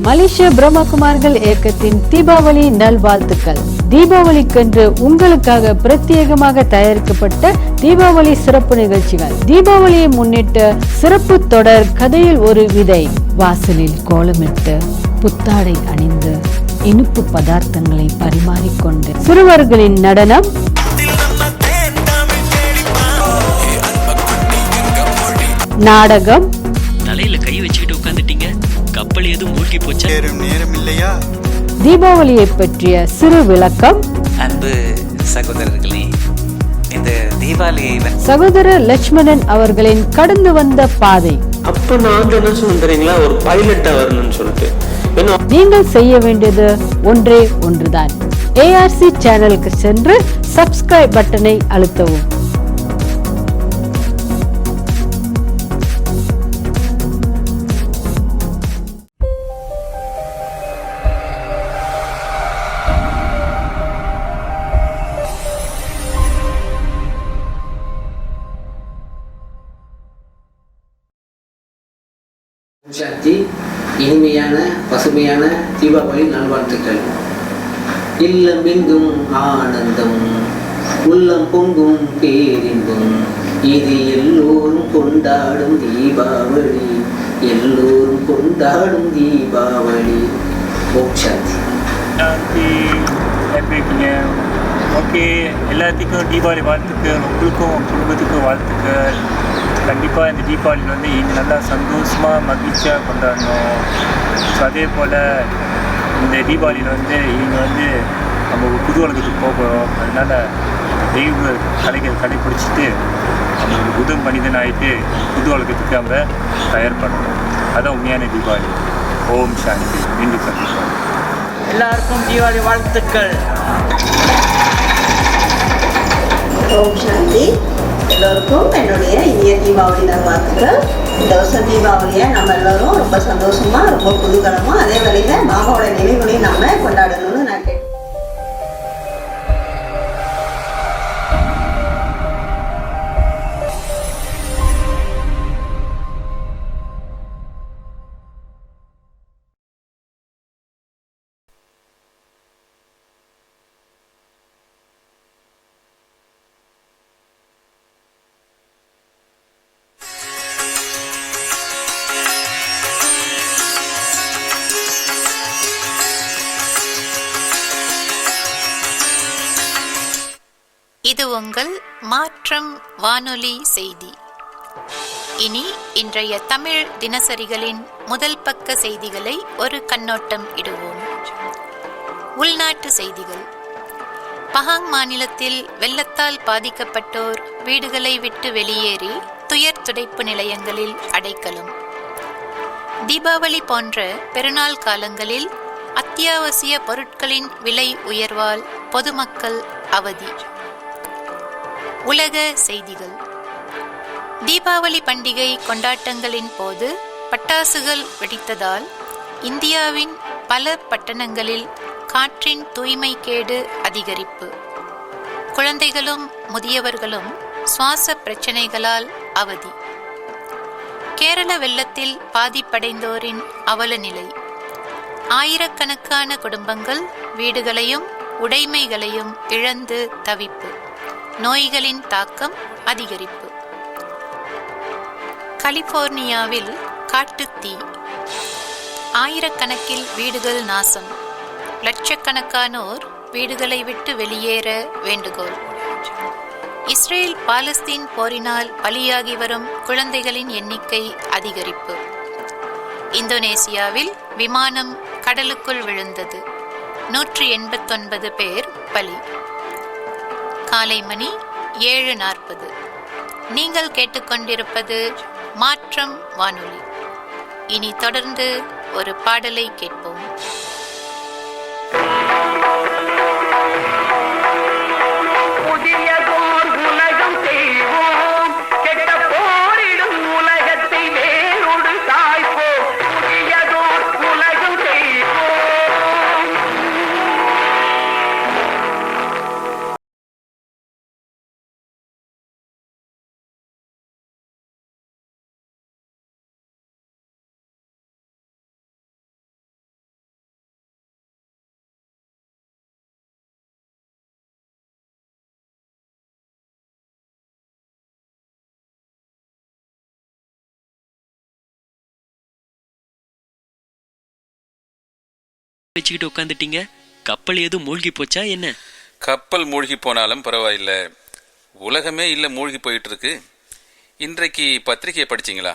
மலேசிய பிரம்மகுமார்கள் இயக்கத்தின் தீபாவளி நல்வாழ்த்துக்கள். தீபாவளிக்கென்று உங்களுக்காக பிரத்யேகமாக தயாரிக்கப்பட்ட தீபாவளி சிறப்பு நிகழ்ச்சிகள். தீபாவளியை முன்னிட்டு சிறப்பு தொடர் கதையில் ஒரு விதை. வாசலில் கோலமிட்டு புத்தாடை அணிந்து இனிப்பு பதார்த்தங்களை பரிமாறிக்கொண்டு சிறுவர்களின் நடனம், நாடகம், தலையில கை வச்சுக்கிட்டு உட்கார்ந்துட்டீங்க, கப்பல் எதுவும் மூழ்கி போச்சா? நேரம் இல்லையா? தீபாவளியை பற்றிய சிறு விளக்கம். அன்பு சகோதரர்களே, இந்த தீபாவளி சகோதரர் லட்சுமணன் அவர்களின் கடந்து வந்த பாதை. அப்ப நான் என்ன சொல்றீங்களா, ஒரு பைலட்டா வரணும்னு சொல்லிட்டு. நீங்கள் செய்ய வேண்டியது ஒன்றே ஒன்றுதான். ARC சேனலுக்கு சென்று சப்ஸ்கிரைப் பட்டனை அழுத்தவும். சாந்தி, இனிமையான பசுமையான தீபாவளி நல்வாழ்த்துக்கள். இல்லமெங்கும் ஆனந்தம், உள்ளம் பொங்கும் பேரின்பம், இது எல்லோரும் கொண்டாடும் தீபாவளி, எல்லோரும் கொண்டாடும் தீபாவளி. ஓம் சாந்தி. எப்படி இருக்கீங்க? ஓகே, எல்லாத்துக்கும் தீபாவளி வாழ்த்துக்கள். உங்களுக்கும் குடும்பத்துக்கும் வாழ்த்துக்கள். கண்டிப்பாக இந்த தீபாவளியில் வந்து நல்லா சந்தோஷமாக மகிழ்ச்சியாக கொண்டாடணும். ஸோ அதே போல் இந்த தீபாவளியில் வந்து இவங்க வந்து நம்ம புது உலகத்துக்கு போகிறோம். அதனால் தெய்வ கலைகள் கடைப்பிடிச்சிட்டு நம்ம ஒரு புது மனிதன் ஆகிட்டு புது உலகத்துக்கு நம்ம தயார் பண்ணணும். அதுதான் உண்மையான தீபாவளி. ஓம் சாந்தி. மீண்டும் சந்திப்போம். எல்லாருக்கும் தீபாவளி வாழ்த்துக்கள். ஓம் சாந்தி. எல்லோருக்கும் என்னுடைய இனிய தீபாவளி நல்வாழ்த்துக்கள். இந்த வருஷம் தீபாவளியை நம்ம எல்லோரும் ரொம்ப சந்தோஷமா, ரொம்ப குதூகலமா, அதே வேளையில மாமாவோட நினைவுகளையும் நம்ம கொண்டாடணும்னு நான் கேட்டேன். இது உங்கள் மாற்றம் வானொலி செய்தி. இனி இன்றைய தமிழ் தினசரிகளின் முதல் பக்க செய்திகளை ஒரு கண்ணோட்டம் இடுவோம். உள்நாட்டு செய்திகள். பஹாங் மாநிலத்தில் வெள்ளத்தால் பாதிக்கப்பட்டோர் வீடுகளை விட்டு வெளியேறி துயர் துடைப்பு நிலையங்களில் அடைக்கலம். தீபாவளி போன்ற பெருநாள் காலங்களில் அத்தியாவசிய பொருட்களின் விலை உயர்வால் பொதுமக்கள் அவதி. உலக செய்திகள். தீபாவளி பண்டிகை கொண்டாட்டங்களின் போது பட்டாசுகள் வெடித்ததால் இந்தியாவின் பல பட்டணங்களில் காற்றின் தூய்மை கேடு அதிகரிப்பு. குழந்தைகளும் முதியவர்களும் சுவாச பிரச்சனைகளால் அவதி. கேரள வெள்ளத்தில் பாதிப்படைந்தோரின் அவல நிலை. ஆயிரக்கணக்கான குடும்பங்கள் வீடுகளையும் உடைமைகளையும் இழந்து தவிப்பு. நோய்களின் தாக்கம் அதிகரிப்பு. கலிபோர்னியாவில் காட்டுத்தீ. ஆயிரக்கணக்கில் வீடுகள் நாசம். லட்சக்கணக்கானோர் வீடுகளை விட்டு வெளியேற வேண்டுகோள். இஸ்ரேல் பாலஸ்தீன் போரினால் பலியாகி வரும் குழந்தைகளின் எண்ணிக்கை அதிகரிப்பு. இந்தோனேசியாவில் விமானம் கடலுக்குள் விழுந்தது. 189 பேர் பலி. காலை மணி 7:40. நீங்கள் கேட்டுக்கொண்டிருப்பது மாற்றம் வானொலி. இனி தொடர்ந்து ஒரு பாடலை கேட்போம். வச்சுக்கிட்டு உட்காந்துட்டீங்க. கப்பல் எதுவும் மூழ்கி போச்சா என்ன? கப்பல் மூழ்கி போனாலும் பரவாயில்ல, உலகமே இல்லை மூழ்கி போயிட்டு இருக்கு. இன்றைக்கு பத்திரிகையை படிச்சிங்களா?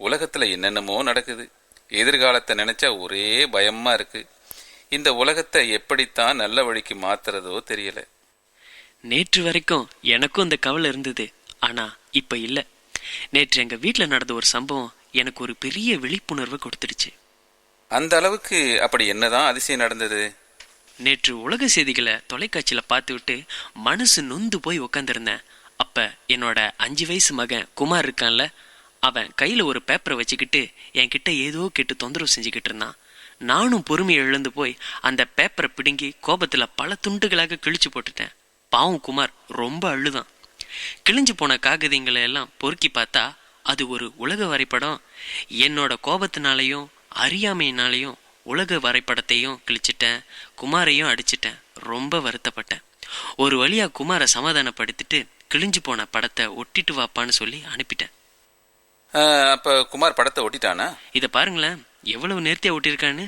உலகத்தில் என்னென்னமோ நடக்குது. எதிர்காலத்தை நினைச்சா ஒரே பயமா இருக்கு. இந்த உலகத்தை எப்படித்தான் நல்ல வழிக்கு மாத்துறதோ தெரியல. நேற்று வரைக்கும் எனக்கும் இந்த கவலை இருந்தது. ஆனா இப்ப இல்ல. நேற்று எங்க வீட்டில் நடந்த ஒரு சம்பவம் எனக்கு ஒரு பெரிய விழிப்புணர்வை கொடுத்துடுச்சு. அந்த அளவுக்கு அப்படி என்னதான் அதிசயம் நடந்தது? நேற்று உலக செய்திகளை தொலைக்காட்சியில பார்த்து விட்டு மனசு நொந்து போய் உக்காந்துருந்தேன். அப்ப என்னோட 5 வயசு மகன் குமார் இருக்கான்ல, அவன் கையில ஒரு பேப்பரை வச்சுக்கிட்டு என்கிட்ட ஏதோ கேட்டு தொந்தரவு செஞ்சுக்கிட்டு இருந்தான். நானும் பொறுமையை இழந்து போய் அந்த பேப்பரை பிடுங்கி கோபத்துல பல துண்டுகளாக கிழிச்சு போட்டுட்டேன். பாவம் குமார் ரொம்ப அழுதான். கிழிஞ்சு போன காகிதங்களை எல்லாம் பொறுக்கி பார்த்தா அது ஒரு உலக வரைபடம். என்னோட கோபத்தினாலையும் அறியாமையினாலையும் உலக வரைபடத்தையும் கிழிச்சிட்டேன், குமாரையும் அடிச்சிட்டேன். ரொம்ப வருத்தப்பட்டேன். ஒரு வழியா குமாரை சமாதானப்படுத்திட்டு கிழிஞ்சு போன படத்தை ஒட்டிட்டு வாப்பான்னு சொல்லி அனுப்பிட்டேன். அப்ப குமார் படத்தை ஒட்டிட்டானா? இதை பாருங்களேன், எவ்வளவு நேர்த்தியா ஒட்டியிருக்கான்னு.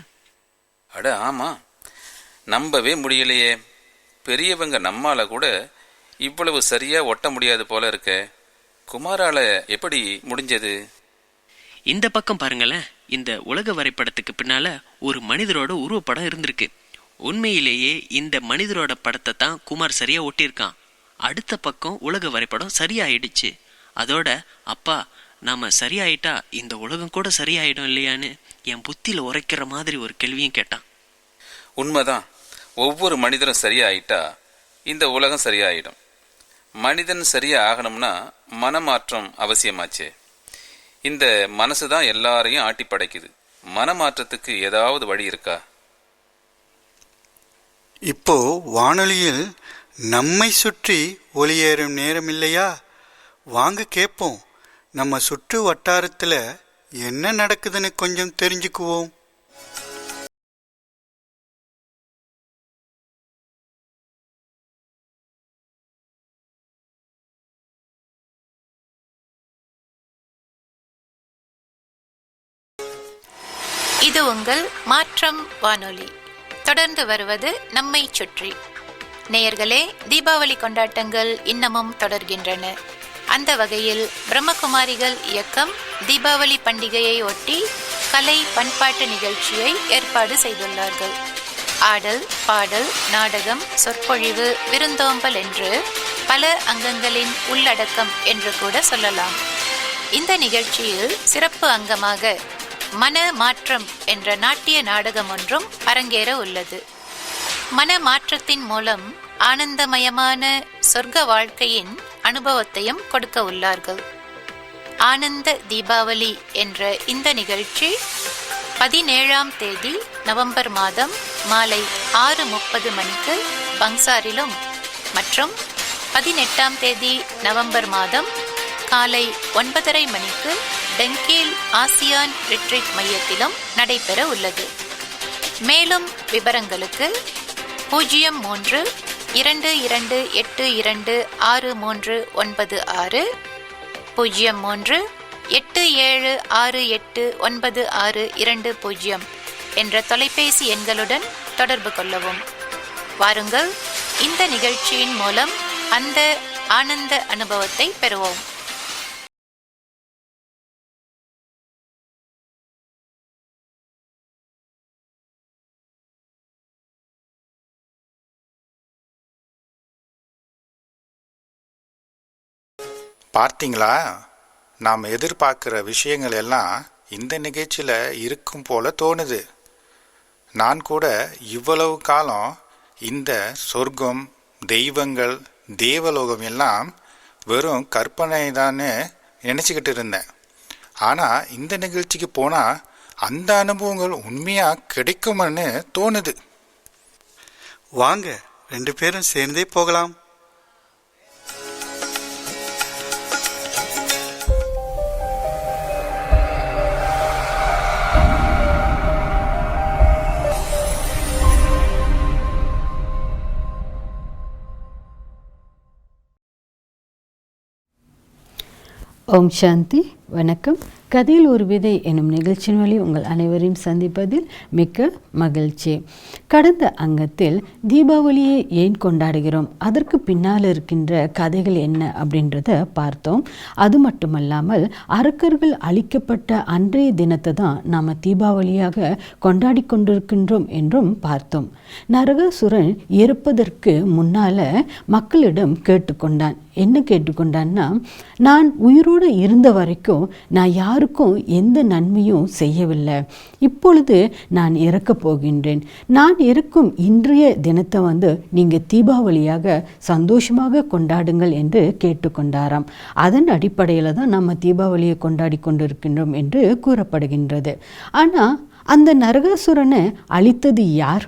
அட ஆமா, நம்பவே முடியலையே. பெரியவங்க நம்மால கூட இவ்வளவு சரியா ஒட்ட முடியாது போல இருக்க. குமாரால எப்படி முடிஞ்சது? இந்த பக்கம் பாருங்களேன், இந்த உலக வரைபடத்துக்கு பின்னால ஒரு மனிதரோட உருவப்படம் இருந்திருக்கு. உண்மையிலேயே இந்த மனிதரோட படத்தை தான் குமார் சரியா ஒட்டியிருக்கான். அடுத்த பக்கம் உலக வரைபடம் சரியாயிடுச்சு. அதோட அப்பா, நாம சரியாயிட்டா இந்த உலகம் கூட சரியாயிடும் இல்லையான்னு என் புத்தியில உரைக்கிற மாதிரி ஒரு கேள்வியும் கேட்டான். உண்மைதான், ஒவ்வொரு மனிதரும் சரியாயிட்டா இந்த உலகம் சரியாயிடும். மனிதன் சரியா ஆகணும்னா மனமாற்றம் அவசியமாச்சே. இந்த மனசுதான் எல்லாரையும் ஆட்டி படைக்குது. மனமாற்றத்துக்கு ஏதாவது வழி இருக்கா? இப்போ வானொலியில் நம்மை சுற்றி ஒளியேறும் நேரம் இல்லையா? வாங்க கேட்போம். நம்ம சுற்று வட்டாரத்துல என்ன நடக்குதுன்னு கொஞ்சம் தெரிஞ்சுக்குவோம். இது உங்கள் மாற்றம் வானொலி. தொடர்ந்து வருவது நம்மை சுற்றி. நேயர்களே, தீபாவளி கொண்டாட்டங்கள் இன்னமும் தொடர்கின்றன. அந்த வகையில் பிரம்மகுமாரிகள் இயக்கம் தீபாவளி பண்டிகையை ஒட்டி கலை பண்பாட்டு நிகழ்ச்சியை ஏற்பாடு செய்துள்ளார்கள். ஆடல், பாடல், நாடகம், சொற்பொழிவு, விருந்தோம்பல் என்று பல அங்கங்களின் உள்ளடக்கம் என்று கூட சொல்லலாம். இந்த நிகழ்ச்சியில் சிறப்பு அங்கமாக மன மாற்றம் என்ற நாட்டிய நாடகம் ஒன்றும் அரங்கேற உள்ளது. மன மாற்றத்தின் மூலம் ஆனந்தமயமான சொர்க்க வாழ்க்கையின் அனுபவத்தையும் கொடுக்க உள்ளார்கள். ஆனந்த தீபாவளி என்ற இந்த நிகழ்ச்சி 17ஆம் தேதி நவம்பர் மாதம் மாலை 6:30 மணிக்கு பங்சாரிலும் மற்றும் 18ஆம் தேதி நவம்பர் மாதம் காலை 9:30 மணிக்கு டெங்கேல் ஆசியான் ரிட்ரீட் மையத்திலும் நடைபெற உள்ளது. மேலும் விவரங்களுக்கு 03-22826396 03-87689620 என்ற தொலைபேசி எண்களுடன் தொடர்பு கொள்ளவும். வாருங்கள், இந்த நிகழ்ச்சியின் மூலம் அந்த ஆனந்த அனுபவத்தை பெறுவோம். பார்த்தீங்களா, நாம் எதிர்பார்க்குற விஷயங்கள் எல்லாம் இந்த நிகழ்ச்சியில் இருக்கும் போல தோணுது. நான் கூட இவ்வளவு காலம் இந்த சொர்க்கம், தெய்வங்கள், தேவலோகம் எல்லாம் வெறும் கற்பனை தான் நினச்சிக்கிட்டு இருந்தேன். ஆனால் இந்த நிகழ்ச்சிக்கு போனால் அந்த அனுபவங்கள் உண்மையாக கிடைக்கும்னு தோணுது. வாங்க, 2 பேரும் சேர்ந்தே போகலாம். ஓம் சாந்தி. வணக்கம். கதையில் ஒரு விதை எனும் நிகழ்ச்சியின் வழி உங்கள் அனைவரையும் சந்திப்பதில் மிக்க மகிழ்ச்சி. கடந்த அங்கத்தில் தீபாவளியை ஏன் கொண்டாடுகிறோம், அதற்கு பின்னால் இருக்கின்ற கதைகள் என்ன அப்படின்றத பார்த்தோம். அது மட்டுமல்லாமல் அரக்கர்கள் அழிக்கப்பட்ட அன்றைய தினத்தை தான் நாம் தீபாவளியாக கொண்டாடி கொண்டிருக்கின்றோம் என்றும் பார்த்தோம். நரகாசுரன் இறப்பதற்கு முன்னால் மக்களிடம் கேட்டுக்கொண்டான். என்ன கேட்டுக்கொண்டான்னா, நான் உயிரோடு இருந்த வரைக்கும் நான் யாருக்கும் எந்த நன்மையும் செய்யவில்லை. இப்பொழுது நான் இறக்கப் போகின்றேன். நான் இருக்கும் இன்றைய தினத்தை நீங்கள் தீபாவளியாக சந்தோஷமாக கொண்டாடுங்கள் என்று கேட்டுக்கொண்டாராம். அதன் அடிப்படையில் தான் நம்ம தீபாவளியை கொண்டாடி கொண்டிருக்கின்றோம் என்று கூறப்படுகின்றது. ஆனால் அந்த நரகாசுரனை அழித்தது யார்?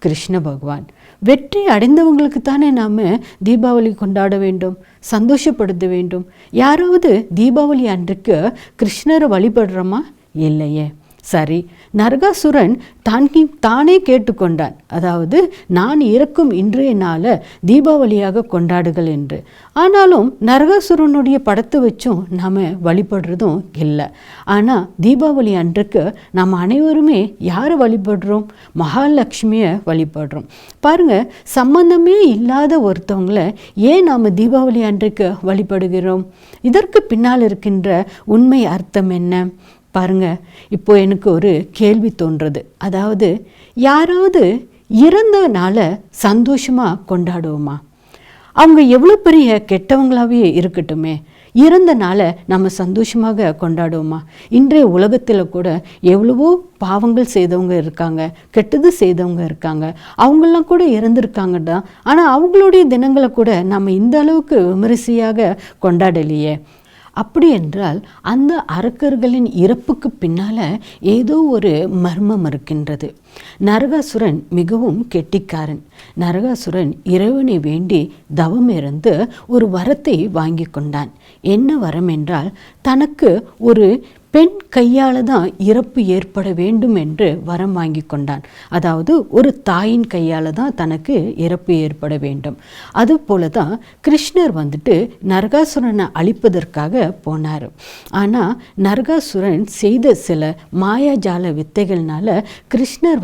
கிருஷ்ண பகவான். வெற்றி அடைந்தவங்களுக்கு தானே நாம் தீபாவளி கொண்டாட வேண்டும், சந்தோஷப்படுத்த வேண்டும். யாராவது தீபாவளி அன்றைக்கு கிருஷ்ணரை வழிபடுறோமா? இல்லையே. சரி, நரகாசுரன் தானே கேட்டுக்கொண்டான், அதாவது நான் இறக்கும் இன்றைய நாளை தீபாவளியாக கொண்டாடுகள் என்று. ஆனாலும் நரகாசுரனுடைய படத்தை வச்சும் நாம் வழிபடுறதும் இல்லை. ஆனால் தீபாவளி அன்றைக்கு நாம் அனைவருமே யாரை வழிபடுறோம்? மகாலட்சுமியை வழிபடுறோம். பாருங்க, சம்பந்தமே இல்லாத ஒருத்தவங்களை ஏன் நாம் தீபாவளி அன்றைக்கு வழிபடுகிறோம்? இதற்கு பின்னால் இருக்கின்ற உண்மை அர்த்தம் என்ன? பாருங்க, இப்போ எனக்கு ஒரு கேள்வி தோன்றது. அதாவது, யாராவது இறந்த நாளை சந்தோஷமாக கொண்டாடுவோமா? அவங்க எவ்வளோ பெரிய கெட்டவங்களாகவே இருக்கட்டுமே, இறந்த நாளை நம்ம சந்தோஷமாக கொண்டாடுவோமா? இன்றைய உலகத்தில் கூட எவ்வளவோ பாவங்கள் செய்தவங்க இருக்காங்க, கெட்டது செய்தவங்க இருக்காங்க, அவங்களாம் கூட இறந்துருக்காங்க தான். ஆனால் அவங்களுடைய தினங்களை கூட நம்ம இந்த அளவுக்கு விமரிசையாக கொண்டாடலையே. அப்படி என்றால் அந்த அரக்கர்களின் இறப்புக்கு பின்னால் ஏதோ ஒரு மர்மம் இருக்கின்றது. நரகாசுரன் மிகவும் கெட்டிக்காரன். நரகாசுரன் இறைவனை வேண்டி தவம் இருந்து ஒரு வரத்தை வாங்கி கொண்டான். என்ன வரம் என்றால், தனக்கு ஒரு பெண் கையால் தான் இறப்பு ஏற்பட வேண்டும் என்று வரம் வாங்கி கொண்டான். அதாவது ஒரு தாயின் கையால் தான் தனக்கு இறப்பு ஏற்பட வேண்டும். அதுபோல தான் கிருஷ்ணர் நரகாசுரனை அழிப்பதற்காக போனார். ஆனால் நரகாசுரன் செய்த சில மாயாஜால வித்தைகள்னால கிருஷ்ணர்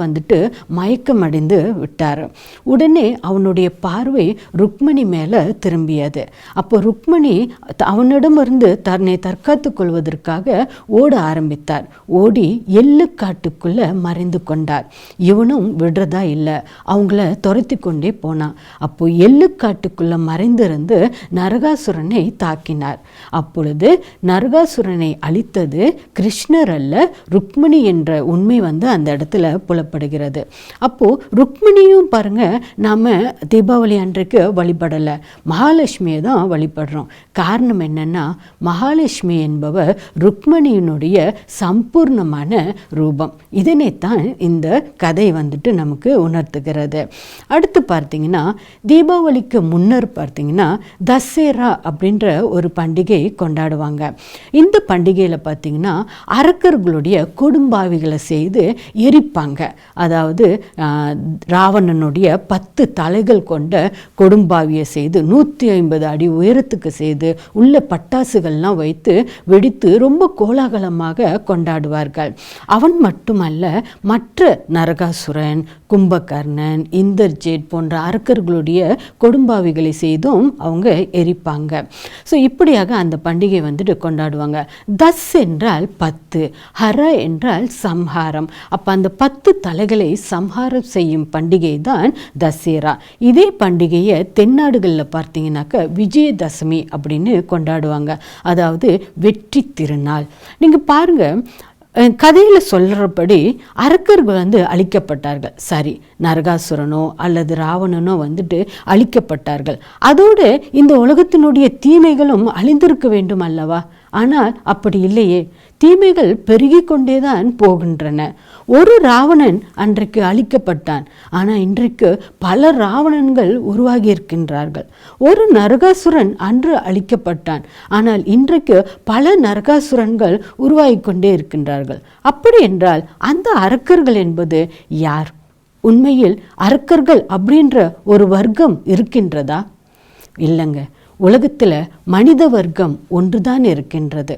மயக்கமடைந்து விட்டார். உடனே அவனுடைய பார்வை ருக்மணி மேலே திரும்பியது. அப்போ ருக்மணி அவனிடமிருந்து தன்னை தற்காத்து கொள்வதற்காக ஓட ஆரம்பித்தார். ஓடி எள்ளுக்காட்டுக்குள்ள மறைந்து கொண்டார். இவனும் விடுறதா இல்லை, அவங்கள துரத்தி கொண்டே போனான். அப்போ எள்ளுக்காட்டுக்குள்ள மறைந்திருந்து நரகாசுரனை தாக்கினார். அப்பொழுது நரகாசுரனை அழித்தது கிருஷ்ணர் அல்ல, ருக்மிணி என்ற உண்மை அந்த இடத்துல புலப்படுகிறது. அப்போ ருக்மிணியும் பாருங்க, நாம தீபாவளி அன்றைக்கு வழிபடலை, மகாலட்சுமியை தான் வழிபடுறோம். காரணம் என்னன்னா, மகாலட்சுமி என்பவர் ருக்மிணியினுடைய சம்பூர்ணமான ரூபம். இதனைத்தான் இந்த கதை நமக்கு உணர்த்துகிறது. அடுத்து பார்த்தீங்கன்னா, தீபாவளிக்கு முன்னர் பார்த்தீங்கன்னா தசேரா அப்படின்ற ஒரு பண்டிகை கொண்டாடுவாங்க. இந்த பண்டிகையில் பார்த்தீங்கன்னா அரக்கர்களுடைய கொடும்பாவிகளை செய்து எரிப்பாங்க. அதாவது ராவணனுடைய 10 தலைகள் கொண்ட கொடும்பாவியை செய்து 150 அடி உயரத்துக்கு செய்து உள்ள பட்டாசுகள்லாம் வைத்து வெடித்து ரொம்ப கோலாகலமாக கொண்டாடுவார்கள். அவன் மட்டுமல்ல, மற்ற நரகாசுரன், கும்பகர்ணன், இந்திரஜித் போன்ற அரக்கர்களுடைய கொடும்பாவிகளை செய்தும் அவங்க எரிப்பாங்க. ஸோ இப்படியாக அந்த பண்டிகை கொண்டாடுவாங்க. தஸ் என்றால் 10, ஹர என்றால் சம்ஹாரம். அப்போ அந்த 10 தலைகளை சம்ஹாரம் செய்யும் பண்டிகை தான் தசேரா. இதே பண்டிகையை தென்னாடுகளில் பார்த்தீங்கன்னாக்க விஜயதசமி அப்படின்னு கொண்டாடுவாங்க. அதாவது வெற்றி திருநாள். நீங்கள் பாருங்க, கதையில் சொல்கிறபடி அரக்கர்கள் அழிக்கப்பட்டார்கள். சரி, நரகாசுரனோ அல்லது ராவணனோ அழிக்கப்பட்டார்கள். அதோடு இந்த உலகத்தினுடைய தீமைகளும் அழிந்திருக்க வேண்டும் அல்லவா? ஆனால் அப்படி இல்லையே. தீமைகள் பெருகி கொண்டேதான் போகின்றன. ஒரு ராவணன் அன்றைக்கு அழிக்கப்பட்டான், ஆனால் இன்றைக்கு பல ராவணன்கள் உருவாகி இருக்கின்றார்கள். ஒரு நரகாசுரன் அன்று அழிக்கப்பட்டான், ஆனால் இன்றைக்கு பல நரகாசுரன்கள் உருவாகி கொண்டே இருக்கின்றார்கள். அப்படி என்றால் அந்த அரக்கர்கள் என்பது யார்? உண்மையில் அரக்கர்கள் அப்படின்ற ஒரு வர்க்கம் இருக்கின்றதா? இல்லைங்க. உலகத்தில் மனித வர்க்கம் ஒன்றுதான் இருக்கின்றது.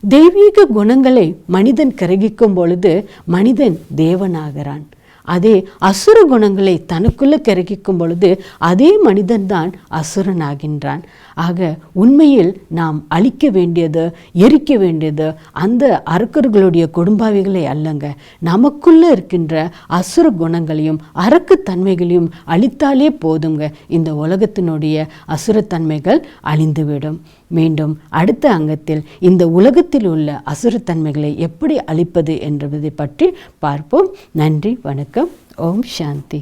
தெய்வீக குணங்களை மனிதன் கிரகிக்கும் பொழுது மனிதன் தேவனாகிறான். அதே அசுர குணங்களை தனக்குள்ள கிரகிக்கும் பொழுது அதே மனிதன்தான் அசுரனாகின்றான். ஆக உண்மையில் நாம் அழிக்க வேண்டியது, எரிக்க வேண்டியது அந்த அரக்கர்களுடைய கொடும்பாவிகளை அல்லங்க, நமக்குள்ள இருக்கின்ற அசுர குணங்களையும் அரக்கத்தன்மைகளையும் அழித்தாலே போதுங்க. இந்த உலகத்தினுடைய அசுரத்தன்மைகள் அழிந்துவிடும். மீண்டும் அடுத்த அங்கத்தில் இந்த உலகத்தில் உள்ள அசுரத்தன்மைகளை எப்படி அழிப்பது என்பதை பற்றி பார்ப்போம். நன்றி, வணக்கம். ஓம் சாந்தி.